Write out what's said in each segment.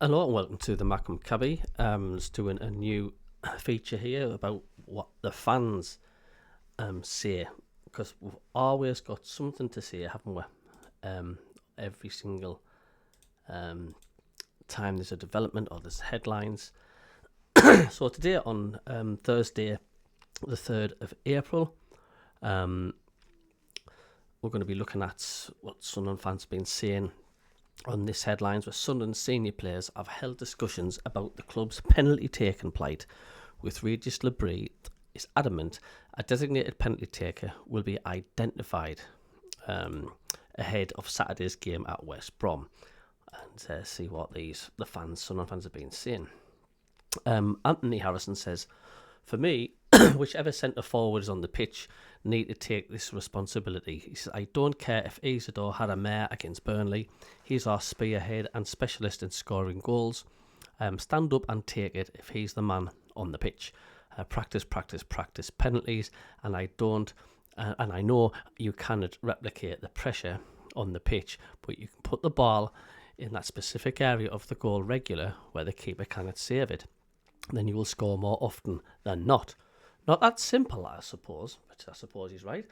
Hello and welcome to the MACKEM CABBIE. Just doing a new feature here about what the fans say, because we've always got something to say, haven't we? Every single time there's a development or there's headlines. So today on Thursday, the 3rd of April, we're going to be looking at what Sunderland fans have been saying on this headlines, where Sunderland senior players have held discussions about the club's penalty-taking plight, with Regis Labrie is adamant a designated penalty taker will be identified ahead of Saturday's game at West Brom, and see what the Sunderland fans have been saying. Anthony Harrison says, "For me, whichever centre forward is on the pitch need to take this responsibility." He says, "I don't care if Isidore had a mare against Burnley. He's our spearhead and specialist in scoring goals. Stand up and take it if he's the man on the pitch. Practice penalties, and I know you cannot replicate the pressure on the pitch, but you can put the ball in that specific area of the goal regular where the keeper cannot save it. Then you will score more often than not. Not that simple, I suppose," but I suppose he's right.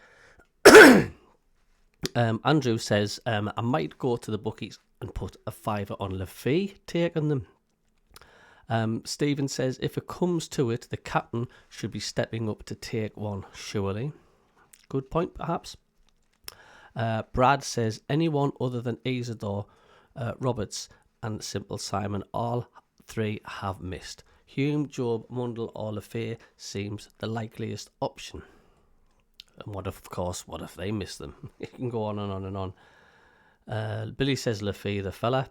Andrew says, "I might go to the bookies and put a £5 on Lafay taking them." Stephen says, "If it comes to it, the captain should be stepping up to take one, surely." Good point, perhaps. Brad says, "Anyone other than Isidore, Roberts and Simple Simon, all three have missed. Hume, Job, Mundle or Lafay seems the likeliest option." And what if they miss them? It can go on and on and on. Billy says Lafay, the fella.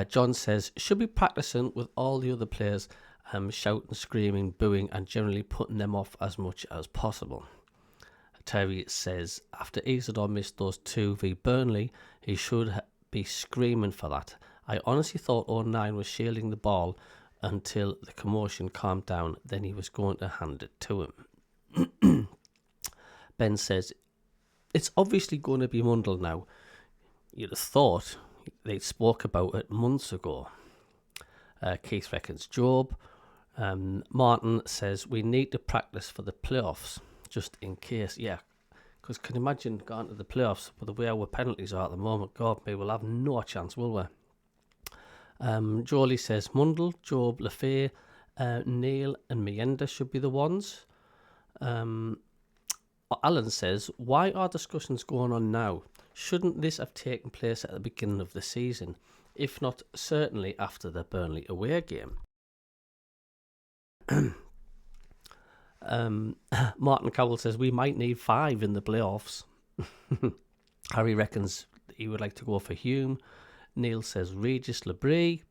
John says, "Should be practicing with all the other players, shouting, screaming, booing and generally putting them off as much as possible." Terry says, "After Isidore missed those 2 v Burnley, he should be screaming for that. I honestly thought 09 was shielding the ball until the commotion calmed down, then he was going to hand it to him." Ben says, "It's obviously going to be Mundle now. You'd have thought they'd spoke about it months ago." Keith reckons Job. Martin says, "We need to practice for the playoffs, just in case." Yeah, because can you imagine going to the playoffs with the way our penalties are at the moment? God, maybe we'll have no chance, will we? Jolie says Mundle, Job, Lafay, Neil and Meander should be the ones. Alan says, "Why are discussions going on now? Shouldn't this have taken place at the beginning of the season, if not certainly after the Burnley away game?" Martin Cowell says, "We might need 5 in the playoffs." Harry reckons he would like to go for Hume. Neil says Regis Labrie.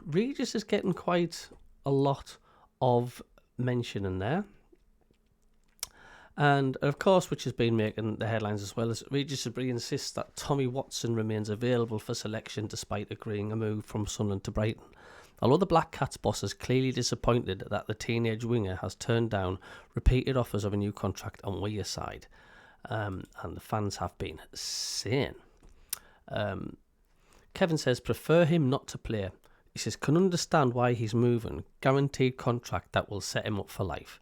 Regis is getting quite a lot of mention in there. And of course, which has been making the headlines as well, is Regis Labrie insists that Tommy Watson remains available for selection despite agreeing a move from Sunderland to Brighton. Although the Black Cats boss is clearly disappointed that the teenage winger has turned down repeated offers of a new contract on Weir's side, and the fans have been saying. Kevin says, "Prefer him not to play." He says, "Can understand why he's moving. Guaranteed contract that will set him up for life.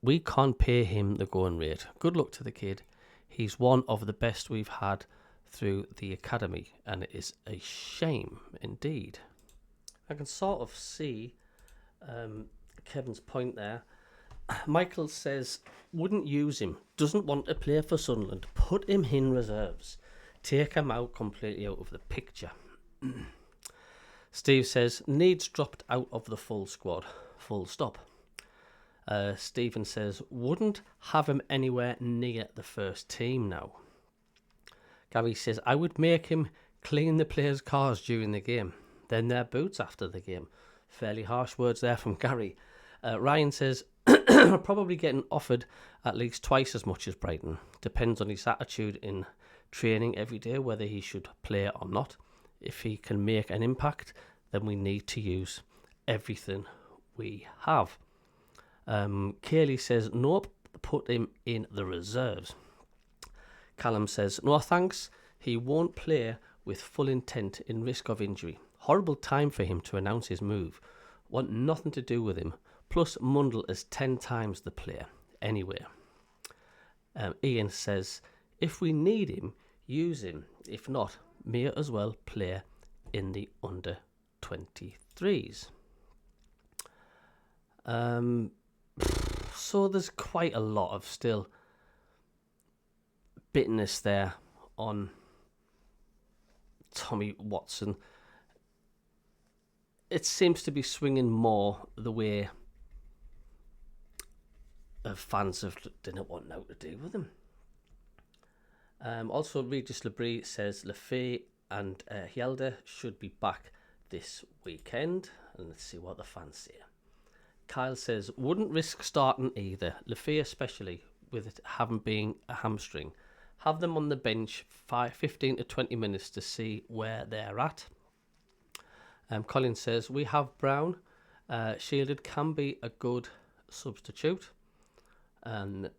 We can't pay him the going rate. Good luck to the kid. He's one of the best we've had through the academy, and it is a shame indeed." I can sort of see Kevin's point there. Michael says, "Wouldn't use him. Doesn't want to play for Sunderland. Put him in reserves. Take him out completely out of the picture." Steve says, "Needs dropped out of the full squad. Full stop." Stephen says, "Wouldn't have him anywhere near the first team now." Gary says, "I would make him clean the players' cars during the game, then their boots after the game." Fairly harsh words there from Gary. Ryan says, "Probably getting offered at least twice as much as Brighton. Depends on his attitude in training every day, whether he should play or not. If he can make an impact, then we need to use everything we have." Kaylee says, "Nope, put him in the reserves." Callum says, "No thanks, he won't play with full intent in risk of injury. Horrible time for him to announce his move. Want nothing to do with him. Plus, Mundell is 10 times the player. Anyway. Ian says, if we need him, use him. If not, may as well play in the under-23s. So there's quite a lot of still bitterness there on Tommy Watson. It seems to be swinging more the way fans didn't want now to do with him. Also, Regis Labrie says Lefay and Hjelde should be back this weekend. And let's see what the fans say. Kyle says, wouldn't risk starting either. Lefay especially, with it having been a hamstring. Have them on the bench 15 to 20 minutes to see where they're at. Colin says, we have Brown. Shielded can be a good substitute. And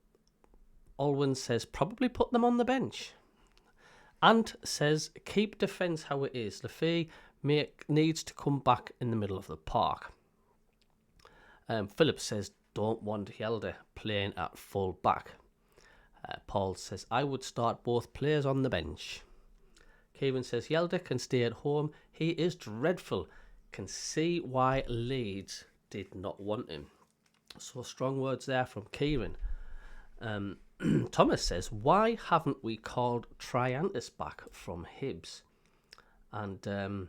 Alwyn says, probably put them on the bench. Ant says, keep defence how it is. Lefay needs to come back in the middle of the park. Philip says, don't want Hjelde playing at full back. Paul says, I would start both players on the bench. Kevin says, Hjelde can stay at home. He is dreadful. Can see why Leeds did not want him. So strong words there from Kieran. Thomas says, why haven't we called Triantis back from Hibs? And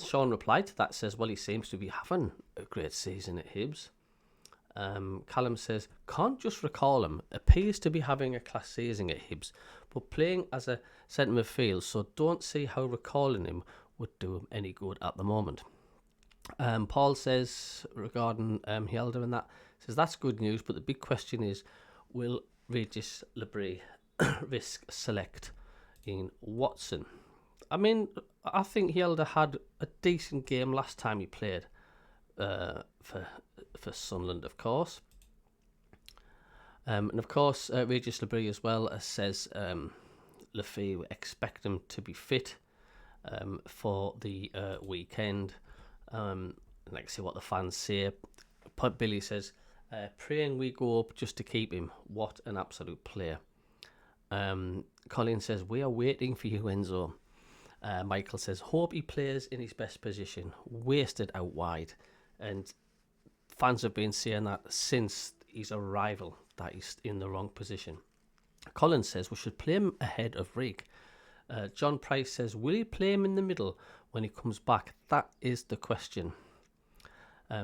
Sean replied to that, says, well, he seems to be having a great season at Hibs. Callum says, can't just recall him. Appears to be having a class season at Hibs, but playing as a centre midfield, so don't see how recalling him would do him any good at the moment. Paul says, regarding Hjelde and that, says that's good news, but the big question is, will Regis Labrie risk select in Watson? I mean, I think Hjelde had a decent game last time he played for Sunderland, of course. And of course, Regis Labrie as well says Lefay expect him to be fit for the weekend. I'd like to see what the fans say. Billy says, praying we go up just to keep him. What an absolute player. Colin says, we are waiting for you, Enzo. Michael says, hope he plays in his best position. Wasted out wide. And fans have been saying that since his arrival, that he's in the wrong position. Colin says, we should play him ahead of Rigg. John Price says, will he play him in the middle when he comes back? That is the question.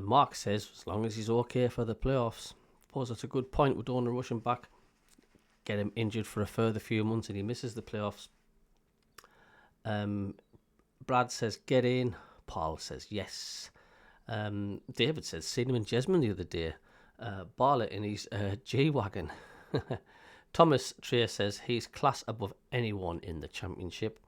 Mark says, as long as he's okay for the playoffs. I suppose that's a good point. We don't want to rush him back, get him injured for a further few months and he misses the playoffs. Brad says, get in. Paul says, yes. David says, seen him in Jesmond the other day. Barlett in his G-Wagon. Thomas Trier says, he's class above anyone in the championship.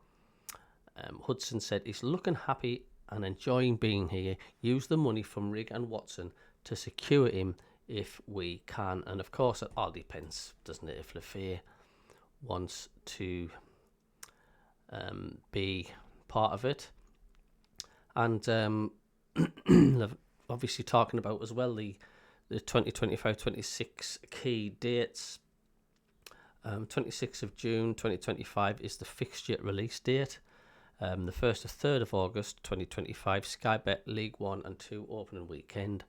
Hudson said, he's looking happy and enjoying being here. Use the money from Rigg and Watson to secure him if we can. And of course, it all depends, doesn't it? If Lefay wants to be part of it. And obviously talking about as well the 2025-26 key dates. 26th of June 2025 is the fixture release date. The 1st to 3rd of August 2025, Sky Bet League 1 and 2 opening weekend.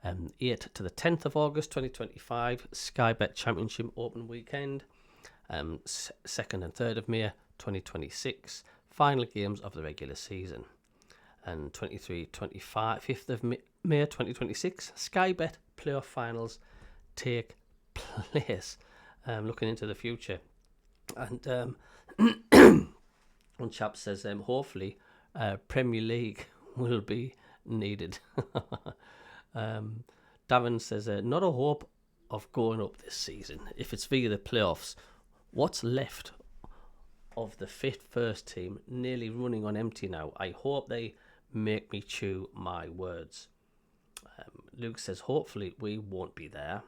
8th to the 10th of August 2025, Sky Bet Championship opening weekend. 2nd and 3rd of May 2026, final games of the regular season. And 5th of May 2026, Sky Bet playoff finals take place. Looking into the future. And one chap says, hopefully, Premier League will be needed. Davin says, not a hope of going up this season. If it's via the playoffs, what's left of the fit first team nearly running on empty now? I hope they make me chew my words. Luke says, hopefully we won't be there.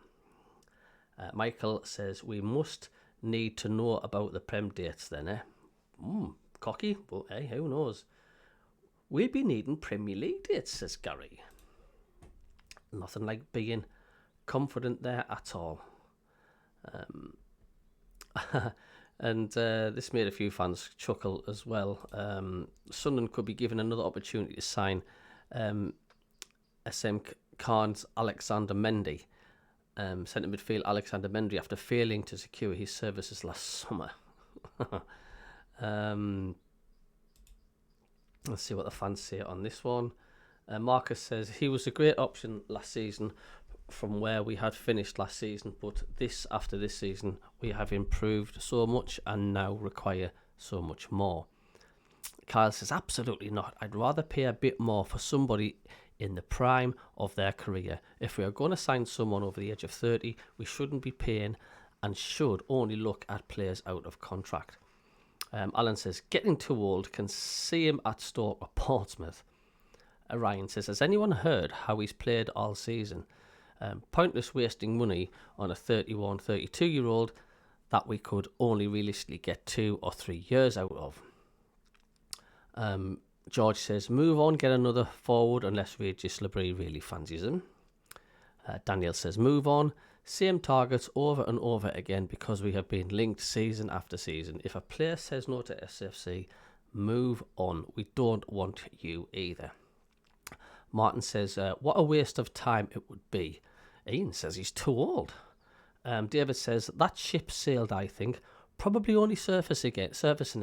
Michael says, we must need to know about the Prem dates then, Cocky, but hey, who knows? We'll be needing Premier League dates, says Gary. Nothing like being confident there at all. And this made a few fans chuckle as well. Sunderland could be given another opportunity to sign SM Khan's Alexander Mendy, centre midfield Alexander Mendy, after failing to secure his services last summer. Let's see what the fans say on this one. Marcus says he was a great option last season from where we had finished last season, but after this season we have improved so much and now require so much more. Kyle says absolutely not. I'd rather pay a bit more for somebody in the prime of their career. If we are going to sign someone over the age of 30, we shouldn't be paying and should only look at players out of contract. Alan says getting too old, can see him at Stoke or Portsmouth. Ryan says, has anyone heard how he's played all season? Pointless wasting money on a 31, 32-year-old that we could only realistically get 2 or 3 years out of. George says, move on, get another forward unless Regis Labrie really fancies him. Daniel says, move on, same targets over and over again because we have been linked season after season. If a player says no to SFC, move on. We don't want you either. Martin says, what a waste of time it would be. Ian says he's too old. David says, that ship sailed, I think. Probably only surfacing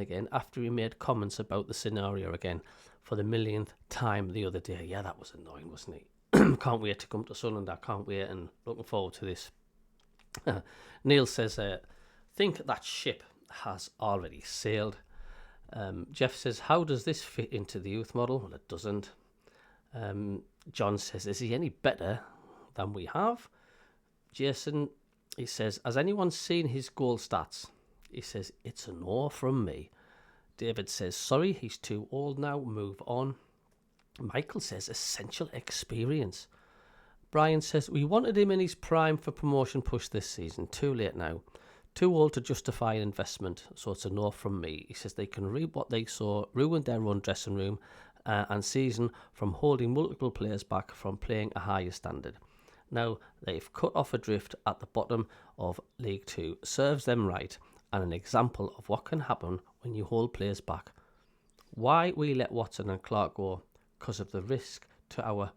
again after he made comments about the scenario again for the millionth time the other day. Yeah, that was annoying, wasn't he? Can't wait to come to Sunderland. I can't wait, and looking forward to this. Neil says, think that ship has already sailed. Jeff says, how does this fit into the youth model? Well, it doesn't. John says, is he any better than we have? Jason, he says, has anyone seen his goal stats? He says, it's a no from me. David says, sorry, he's too old now, move on. Michael says, essential experience. Brian says, we wanted him in his prime for promotion push this season. Too late now. Too old to justify an investment, so it's a no from me. He says they can reap what they saw, ruin their own dressing room and season from holding multiple players back from playing a higher standard. Now they've cut off adrift at the bottom of League 2. Serves them right, and an example of what can happen when you hold players back. Why we let Watson and Clark go? Because of the risk to our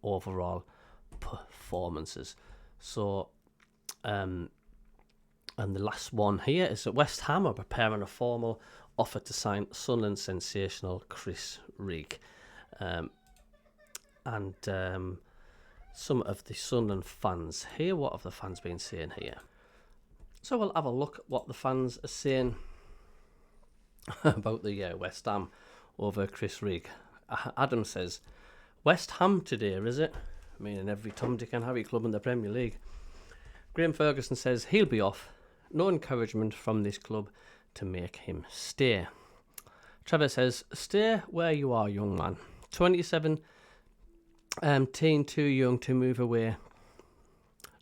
overall performances. So, and the last one here is that West Ham are preparing a formal offer to sign Sunderland sensational Chris Rigg. And some of the Sunderland fans here. What have the fans been saying here? So we'll have a look at what the fans are saying about the West Ham over Chris Rigg. Adam says, West Ham today, is it? Meaning every Tom, Dick and Harry club in the Premier League. Graham Ferguson says he'll be off. No encouragement from this club to make him stay. Trevor says, stay where you are, young man. 27, teen too young to move away.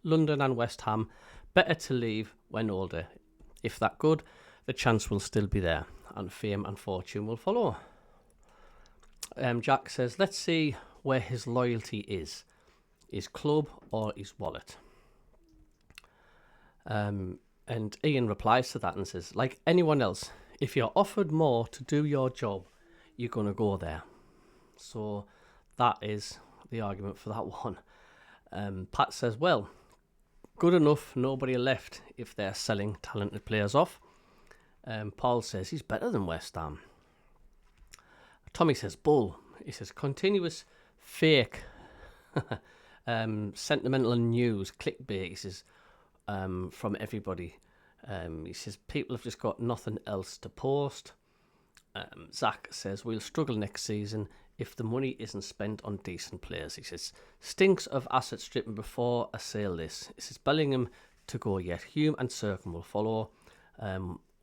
London and West Ham, better to leave when older. If that good, the chance will still be there, and fame and fortune will follow. Jack says, let's see where his loyalty is. His club or his wallet. And Ian replies to that and says, like anyone else, if you're offered more to do your job, you're going to go there. So that is the argument for that one. Pat says, well, good enough, nobody left if they're selling talented players off. Paul says he's better than West Ham. Tommy says, bull. He says, continuous fake sentimental news, clickbait, he says, from everybody. He says, people have just got nothing else to post. Zach says, we'll struggle next season if the money isn't spent on decent players. He says, stinks of asset stripping before a sale this. He says, Bellingham to go yet. Hume and Circum will follow.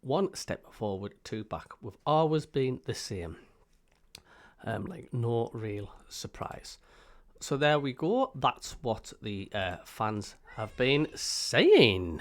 One step forward, two back. We've always been the same. Like no real surprise. So there we go. That's what the fans have been saying.